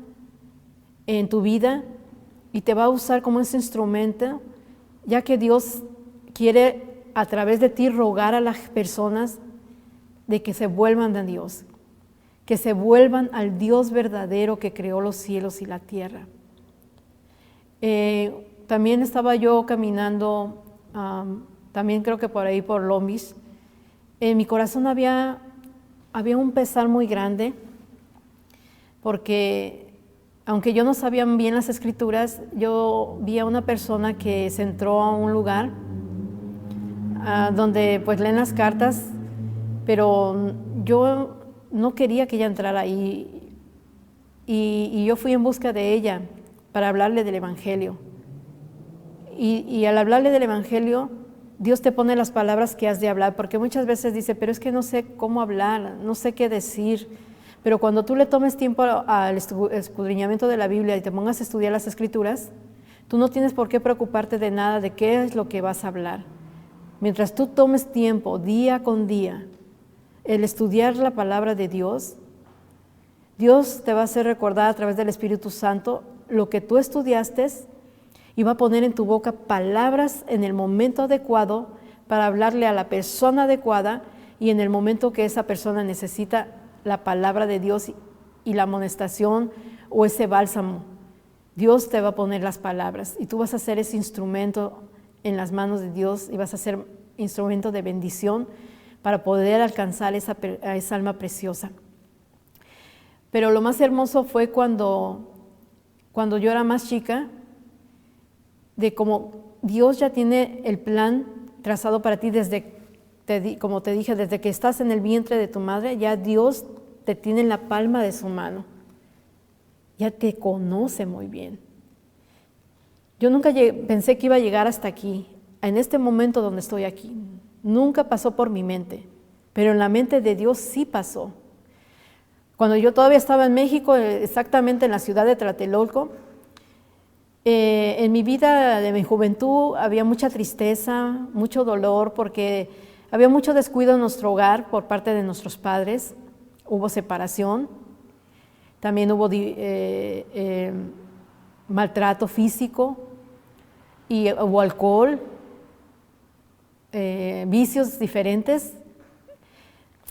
A: en tu vida y te va a usar como ese instrumento, ya que Dios quiere a través de ti rogar a las personas de que se vuelvan a Dios, que se vuelvan al Dios verdadero que creó los cielos y la tierra. También estaba yo caminando, también creo que por ahí por Long Beach. En mi corazón había un pesar muy grande, porque aunque yo no sabía bien las escrituras, yo vi a una persona que se entró a un lugar donde pues leen las cartas, pero yo no quería que ella entrara ahí, y yo fui en busca de ella para hablarle del Evangelio. Y al hablarle del Evangelio, Dios te pone las palabras que has de hablar, porque muchas veces dice, pero es que no sé cómo hablar, no sé qué decir. Pero cuando tú le tomes tiempo al escudriñamiento de la Biblia y te pongas a estudiar las Escrituras, tú no tienes por qué preocuparte de nada, de qué es lo que vas a hablar. Mientras tú tomes tiempo, día con día, el estudiar la palabra de Dios, Dios te va a hacer recordar a través del Espíritu Santo lo que tú estudiaste, y va a poner en tu boca palabras en el momento adecuado para hablarle a la persona adecuada y en el momento que esa persona necesita la palabra de Dios y la amonestación o ese bálsamo. Dios te va a poner las palabras y tú vas a ser ese instrumento en las manos de Dios y vas a ser instrumento de bendición para poder alcanzar a esa alma preciosa. Pero lo más hermoso fue cuando yo era más chica, de cómo Dios ya tiene el plan trazado para ti como te dije, desde que estás en el vientre de tu madre, ya Dios te tiene en la palma de su mano. Ya te conoce muy bien. Yo nunca pensé que iba a llegar hasta aquí, en este momento donde estoy aquí. Nunca pasó por mi mente, pero en la mente de Dios sí pasó. Cuando yo todavía estaba en México, exactamente en la ciudad de Tlatelolco, En mi vida de mi juventud había mucha tristeza, mucho dolor, porque había mucho descuido en nuestro hogar por parte de nuestros padres. Hubo separación, también hubo maltrato físico y hubo alcohol, vicios diferentes.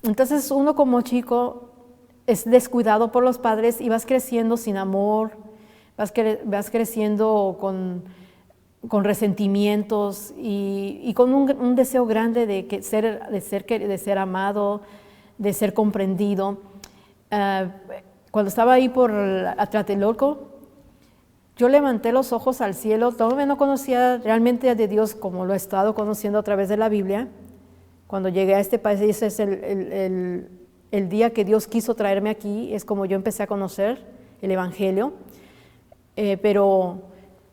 A: Entonces uno como chico es descuidado por los padres y vas creciendo sin amor, vas creciendo con resentimientos y con un deseo grande de ser amado, de ser comprendido. Cuando estaba ahí por Tlatelolco, yo levanté los ojos al cielo. Todavía no conocía realmente de Dios como lo he estado conociendo a través de la Biblia. Cuando llegué a este país, ese es el día que Dios quiso traerme aquí, es como yo empecé a conocer el Evangelio. Pero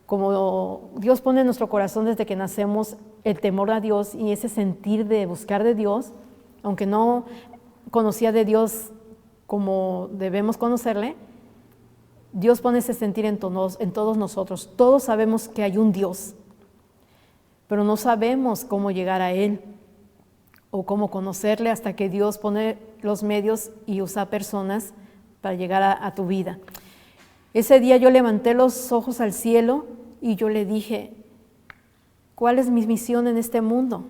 A: como Dios pone en nuestro corazón desde que nacemos el temor a Dios y ese sentir de buscar de Dios, aunque no conocía de Dios como debemos conocerle, Dios pone ese sentir en todos nosotros. Todos sabemos que hay un Dios, pero no sabemos cómo llegar a Él o cómo conocerle hasta que Dios pone los medios y usa personas para llegar a tu vida. Ese día yo levanté los ojos al cielo y yo le dije, ¿cuál es mi misión en este mundo?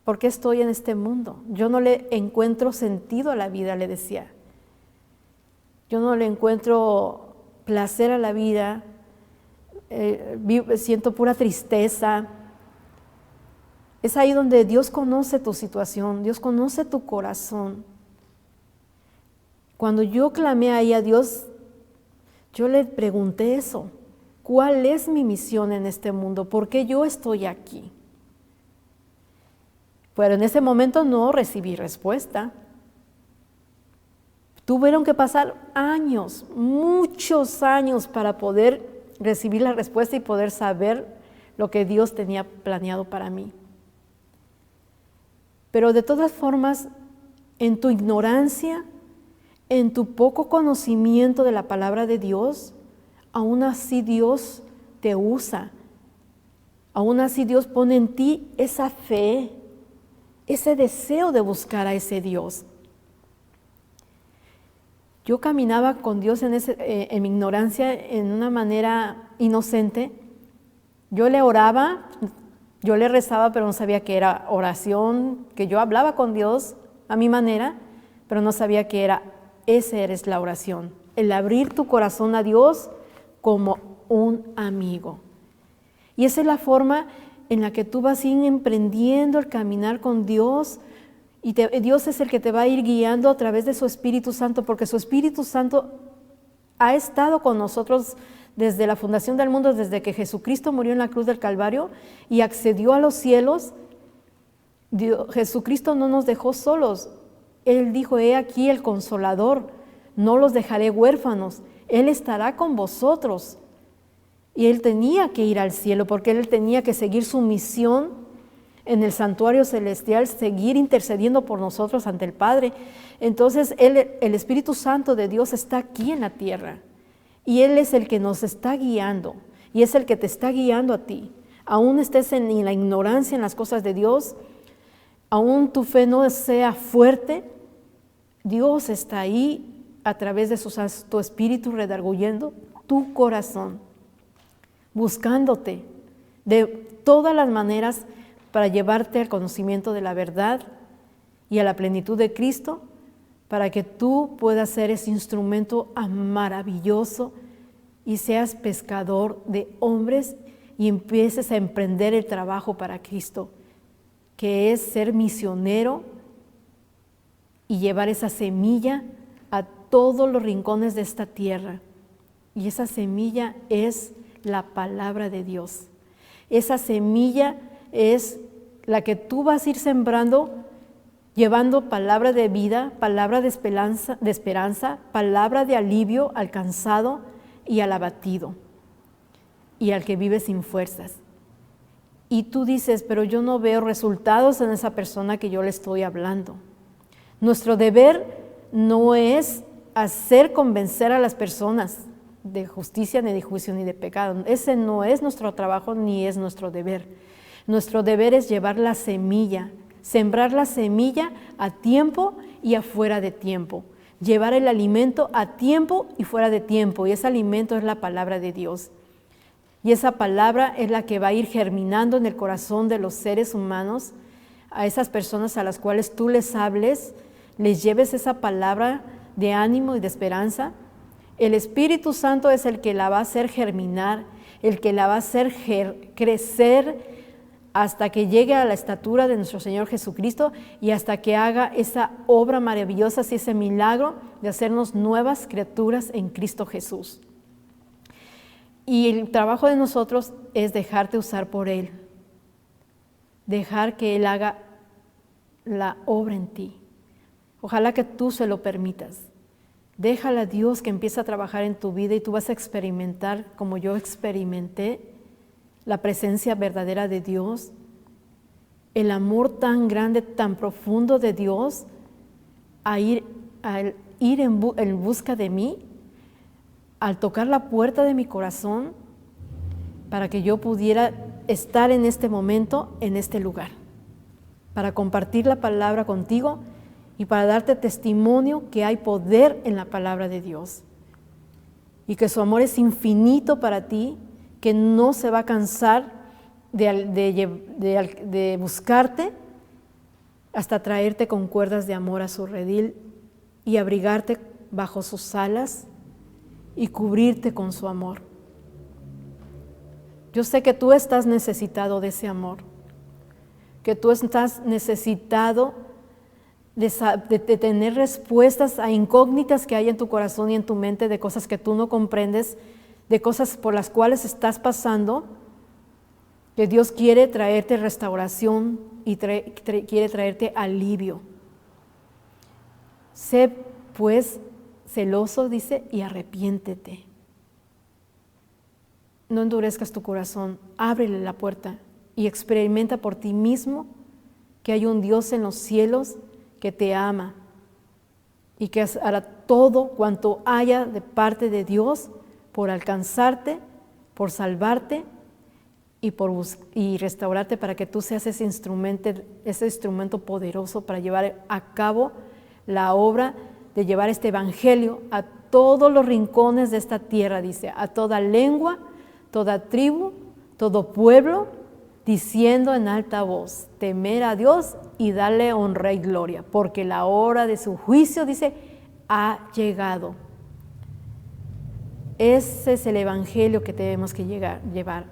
A: ¿Por qué estoy en este mundo? Yo no le encuentro sentido a la vida, le decía. Yo no le encuentro placer a la vida, siento pura tristeza. Es ahí donde Dios conoce tu situación, Dios conoce tu corazón. Cuando yo clamé ahí a Dios, yo le pregunté eso, ¿cuál es mi misión en este mundo? ¿Por qué yo estoy aquí? Pero en ese momento no recibí respuesta. Tuvieron que pasar años, muchos años para poder recibir la respuesta y poder saber lo que Dios tenía planeado para mí. Pero de todas formas, en tu ignorancia, en tu poco conocimiento de la palabra de Dios, aún así Dios te usa. Aún así Dios pone en ti esa fe, ese deseo de buscar a ese Dios. Yo caminaba con Dios en mi ignorancia, en una manera inocente. Yo le oraba, yo le rezaba, pero no sabía que era oración, que yo hablaba con Dios a mi manera, pero no sabía que era. Esa es la oración, el abrir tu corazón a Dios como un amigo. Y esa es la forma en la que tú vas a ir emprendiendo el caminar con Dios y Dios es el que te va a ir guiando a través de su Espíritu Santo, porque su Espíritu Santo ha estado con nosotros desde la fundación del mundo, desde que Jesucristo murió en la cruz del Calvario y accedió a los cielos. Jesucristo no nos dejó solos. Él dijo, he aquí el Consolador, no los dejaré huérfanos, Él estará con vosotros. Y Él tenía que ir al cielo porque Él tenía que seguir su misión en el santuario celestial, seguir intercediendo por nosotros ante el Padre. Entonces el Espíritu Santo de Dios está aquí en la tierra y Él es el que nos está guiando y es el que te está guiando a ti. Aún estés en la ignorancia en las cosas de Dios, aún tu fe no sea fuerte, Dios está ahí a través de tu espíritu redarguyendo tu corazón, buscándote de todas las maneras para llevarte al conocimiento de la verdad y a la plenitud de Cristo, para que tú puedas ser ese instrumento maravilloso y seas pescador de hombres y empieces a emprender el trabajo para Cristo, que es ser misionero y llevar esa semilla a todos los rincones de esta tierra. Y esa semilla es la palabra de Dios. Esa semilla es la que tú vas a ir sembrando, llevando palabra de vida, palabra de esperanza, palabra de alivio al cansado y al abatido y al que vive sin fuerzas. Y tú dices, pero yo no veo resultados en esa persona que yo le estoy hablando. Nuestro deber no es hacer convencer a las personas. de justicia, ni de juicio, ni de pecado. Ese no es nuestro trabajo, ni es nuestro deber. Nuestro deber es llevar la semilla, sembrar la semilla a tiempo y afuera de tiempo. Llevar el alimento a tiempo y fuera de tiempo. Y ese alimento es la palabra de Dios. Y esa palabra es la que va a ir germinando en el corazón de los seres humanos, a esas personas a las cuales tú les hables, les lleves esa palabra de ánimo y de esperanza. El Espíritu Santo es el que la va a hacer germinar, el que la va a hacer crecer hasta que llegue a la estatura de nuestro Señor Jesucristo y hasta que haga esa obra maravillosa, y ese milagro de hacernos nuevas criaturas en Cristo Jesús. Y el trabajo de nosotros es dejarte usar por Él, dejar que Él haga la obra en ti. Ojalá que tú se lo permitas. Déjale a Dios que empiece a trabajar en tu vida y tú vas a experimentar, como yo experimenté, la presencia verdadera de Dios, el amor tan grande, tan profundo de Dios, al ir en busca de mí, al tocar la puerta de mi corazón, para que yo pudiera estar en este momento, en este lugar, para compartir la palabra contigo y para darte testimonio que hay poder en la palabra de Dios y que su amor es infinito para ti, que no se va a cansar de buscarte hasta traerte con cuerdas de amor a su redil y abrigarte bajo sus alas y cubrirte con su amor. Yo sé que tú estás necesitado de ese amor, que tú estás necesitado de tener respuestas a incógnitas que hay en tu corazón y en tu mente, de cosas que tú no comprendes, de cosas por las cuales estás pasando, que Dios quiere traerte restauración y quiere traerte alivio. Sé pues celoso, dice, y arrepiéntete. No endurezcas tu corazón, ábrele la puerta y experimenta por ti mismo que hay un Dios en los cielos que te ama y que hará todo cuanto haya de parte de Dios por alcanzarte, por salvarte y restaurarte para que tú seas ese instrumento poderoso para llevar a cabo la obra de llevar este evangelio a todos los rincones de esta tierra, dice, a toda lengua, toda tribu, todo pueblo, diciendo en alta voz, temer a Dios y darle honra y gloria, porque la hora de su juicio, dice, ha llegado. Ese es el evangelio que tenemos que llevar,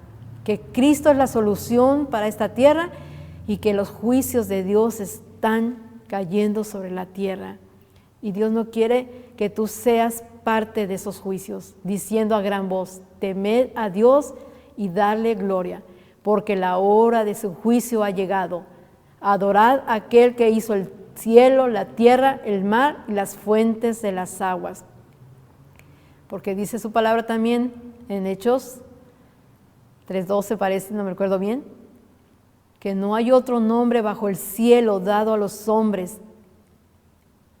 A: que Cristo es la solución para esta tierra y que los juicios de Dios están cayendo sobre la tierra. Y Dios no quiere que tú seas parte de esos juicios, diciendo a gran voz, temed a Dios y darle gloria, porque la hora de su juicio ha llegado. Adorad a aquel que hizo el cielo, la tierra, el mar y las fuentes de las aguas. Porque dice su palabra también en Hechos 3:12, parece, no me recuerdo bien, que no hay otro nombre bajo el cielo dado a los hombres.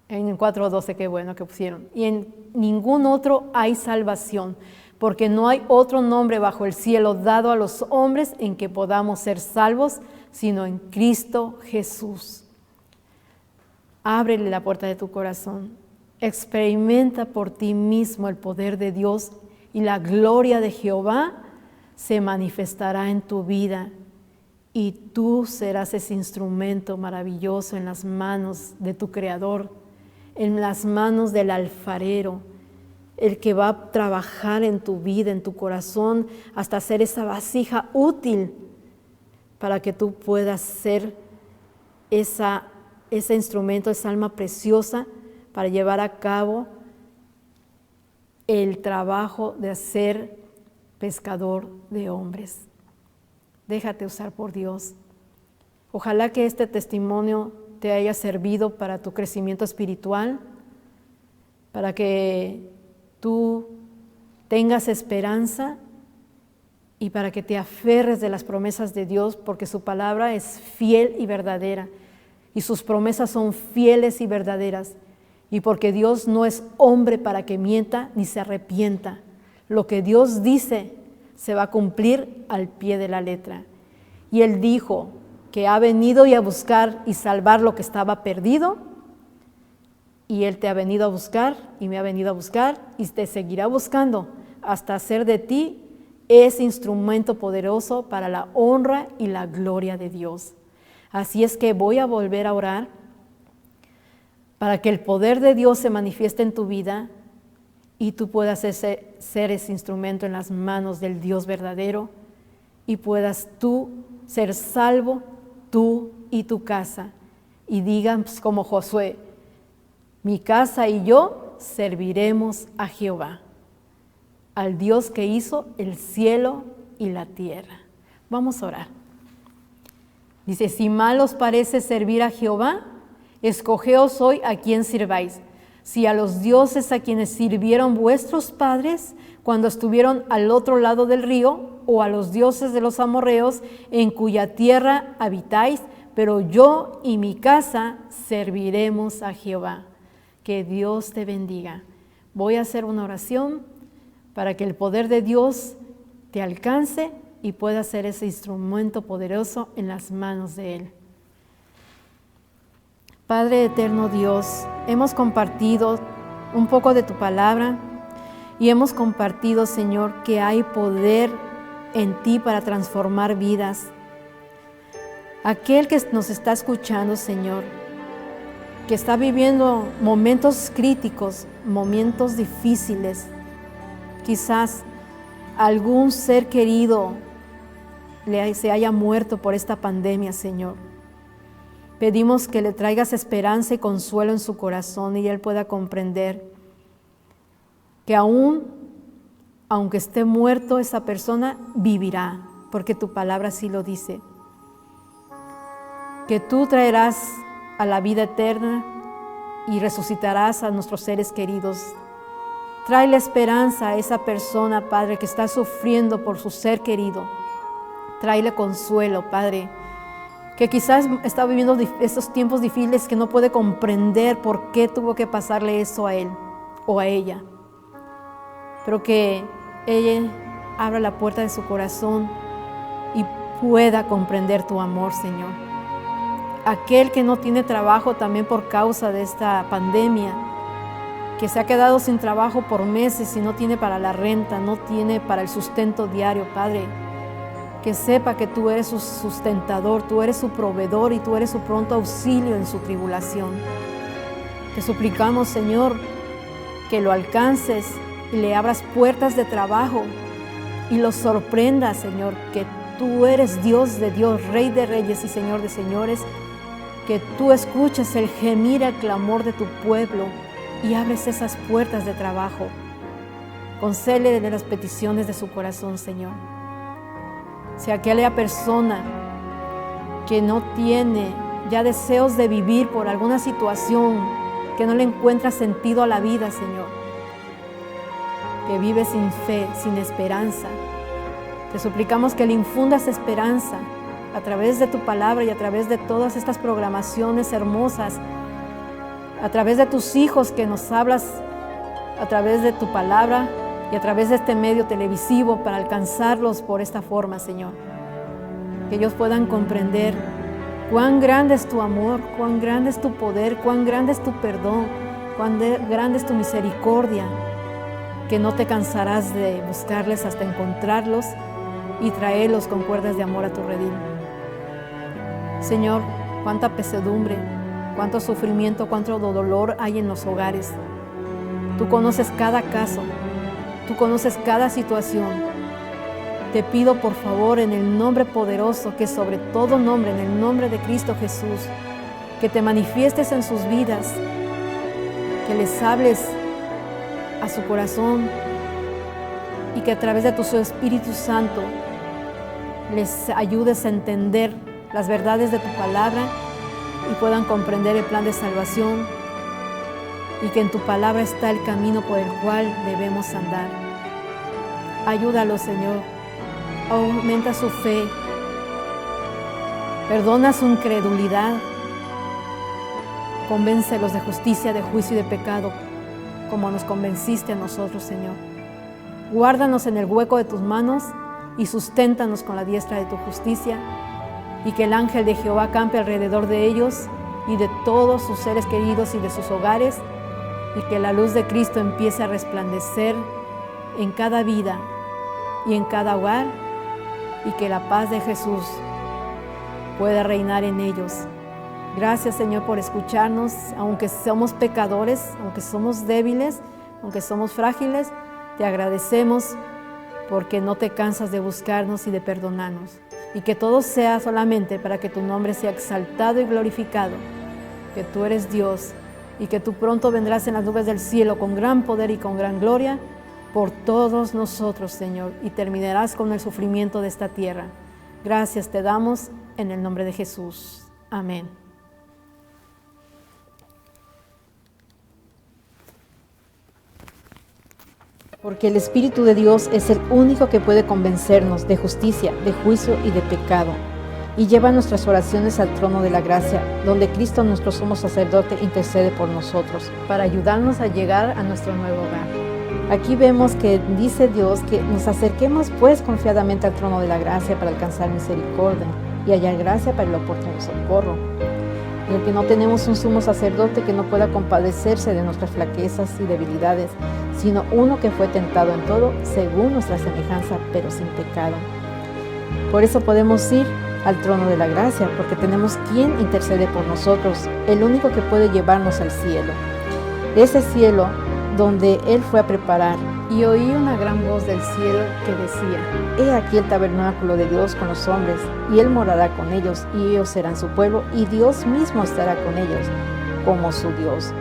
A: En 4:12, qué bueno que pusieron. Y en ningún otro hay salvación, porque no hay otro nombre bajo el cielo dado a los hombres en que podamos ser salvos, sino en Cristo Jesús. Ábrele la puerta de tu corazón. Experimenta por ti mismo el poder de Dios y la gloria de Jehová se manifestará en tu vida y tú serás ese instrumento maravilloso en las manos de tu Creador, en las manos del alfarero, el que va a trabajar en tu vida, en tu corazón, hasta hacer esa vasija útil para que tú puedas ser ese instrumento, esa alma preciosa para llevar a cabo el trabajo de ser pescador de hombres. Déjate usar por Dios. Ojalá que este testimonio te haya servido para tu crecimiento espiritual, para que tú tengas esperanza y para que te aferres de las promesas de Dios, porque su palabra es fiel y verdadera, y sus promesas son fieles y verdaderas, y porque Dios no es hombre para que mienta ni se arrepienta. Lo que Dios dice se va a cumplir al pie de la letra. Y Él dijo que ha venido a buscar y salvar lo que estaba perdido, y Él te ha venido a buscar y me ha venido a buscar y te seguirá buscando hasta hacer de ti ese instrumento poderoso para la honra y la gloria de Dios. Así es que voy a volver a orar para que el poder de Dios se manifieste en tu vida y tú puedas ser ese instrumento en las manos del Dios verdadero y puedas tú ser salvo, tú y tu casa. Y digan como Josué: mi casa y yo serviremos a Jehová, al Dios que hizo el cielo y la tierra. Vamos a orar. Dice: si mal os parece servir a Jehová, escogeos hoy a quién sirváis. Si a los dioses a quienes sirvieron vuestros padres cuando estuvieron al otro lado del río, o a los dioses de los amorreos en cuya tierra habitáis, pero yo y mi casa serviremos a Jehová. Que Dios te bendiga. Voy a hacer una oración para que el poder de Dios te alcance y puedas ser ese instrumento poderoso en las manos de Él. Padre eterno Dios, hemos compartido un poco de tu palabra y hemos compartido, Señor, que hay poder en ti para transformar vidas. Aquel que nos está escuchando, Señor, que está viviendo momentos críticos, momentos difíciles, quizás algún ser querido se haya muerto por esta pandemia, Señor. Pedimos que le traigas esperanza y consuelo en su corazón y él pueda comprender que aunque esté muerto, esa persona vivirá, porque tu palabra así lo dice. Que tú traerás a la vida eterna y resucitarás a nuestros seres queridos. Trae la esperanza a esa persona, Padre, que está sufriendo por su ser querido. Tráele consuelo, Padre, que quizás está viviendo esos tiempos difíciles que no puede comprender por qué tuvo que pasarle eso a él o a ella. Pero que ella abra la puerta de su corazón y pueda comprender tu amor, Señor. Aquel que no tiene trabajo también por causa de esta pandemia, que se ha quedado sin trabajo por meses y no tiene para la renta, no tiene para el sustento diario, Padre, que sepa que tú eres su sustentador, tú eres su proveedor y tú eres su pronto auxilio en su tribulación. Te suplicamos, Señor, que lo alcances y le abras puertas de trabajo y lo sorprendas, Señor, que tú eres Dios de Dios, Rey de reyes y Señor de señores, que tú escuches el gemir, el clamor de tu pueblo y abres esas puertas de trabajo. Concédele de las peticiones de su corazón, Señor. Si aquella persona que no tiene ya deseos de vivir por alguna situación, que no le encuentra sentido a la vida, Señor, que vive sin fe, sin esperanza, te suplicamos que le infundas esperanza a través de tu palabra y a través de todas estas programaciones hermosas, a través de tus hijos que nos hablas, a través de tu palabra y a través de este medio televisivo para alcanzarlos por esta forma, Señor. Que ellos puedan comprender cuán grande es tu amor, cuán grande es tu poder, cuán grande es tu perdón, cuán grande es tu misericordia, que no te cansarás de buscarles hasta encontrarlos y traerlos con cuerdas de amor a tu redil. Señor, cuánta pesadumbre, cuánto sufrimiento, cuánto dolor hay en los hogares. Tú conoces cada caso, tú conoces cada situación. Te pido por favor en el nombre poderoso, que sobre todo nombre, en el nombre de Cristo Jesús, que te manifiestes en sus vidas, que les hables a su corazón y que a través de tu Espíritu Santo les ayudes a entender las verdades de tu palabra y puedan comprender el plan de salvación y que en tu palabra está el camino por el cual debemos andar. Ayúdalos, Señor. Aumenta su fe. Perdona su incredulidad. Convéncelos de justicia, de juicio y de pecado, como nos convenciste a nosotros, Señor. Guárdanos en el hueco de tus manos y susténtanos con la diestra de tu justicia, y que el ángel de Jehová campe alrededor de ellos y de todos sus seres queridos y de sus hogares, y que la luz de Cristo empiece a resplandecer en cada vida y en cada hogar, y que la paz de Jesús pueda reinar en ellos. Gracias, Señor, por escucharnos, aunque somos pecadores, aunque somos débiles, aunque somos frágiles, te agradecemos porque no te cansas de buscarnos y de perdonarnos. Y que todo sea solamente para que tu nombre sea exaltado y glorificado, que tú eres Dios y que tú pronto vendrás en las nubes del cielo con gran poder y con gran gloria por todos nosotros, Señor, y terminarás con el sufrimiento de esta tierra. Gracias te damos en el nombre de Jesús. Amén. Porque el Espíritu de Dios es el único que puede convencernos de justicia, de juicio y de pecado, y lleva nuestras oraciones al trono de la gracia, donde Cristo, nuestro sumo sacerdote, intercede por nosotros, para ayudarnos a llegar a nuestro nuevo hogar. Aquí vemos que dice Dios que nos acerquemos pues confiadamente al trono de la gracia para alcanzar misericordia y hallar gracia para el oportuno socorro. En el que no tenemos un sumo sacerdote que no pueda compadecerse de nuestras flaquezas y debilidades, sino uno que fue tentado en todo según nuestra semejanza, pero sin pecado. Por eso podemos ir al trono de la gracia, porque tenemos quien intercede por nosotros, el único que puede llevarnos al cielo. Ese cielo donde Él fue a preparar. Y oí una gran voz del cielo que decía: He aquí el tabernáculo de Dios con los hombres, y Él morará con ellos, y ellos serán su pueblo, y Dios mismo estará con ellos, como su Dios.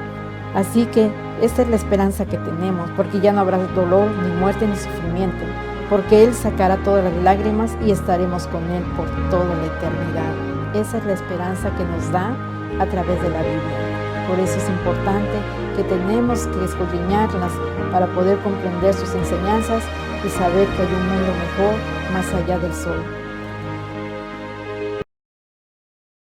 A: Así que esta es la esperanza que tenemos, porque ya no habrá dolor, ni muerte, ni sufrimiento, porque Él sacará todas las lágrimas y estaremos con Él por toda la eternidad. Esa es la esperanza que nos da a través de la Biblia. Por eso es importante que tenemos que escudriñarlas para poder comprender sus enseñanzas y saber que hay un mundo mejor más allá del sol.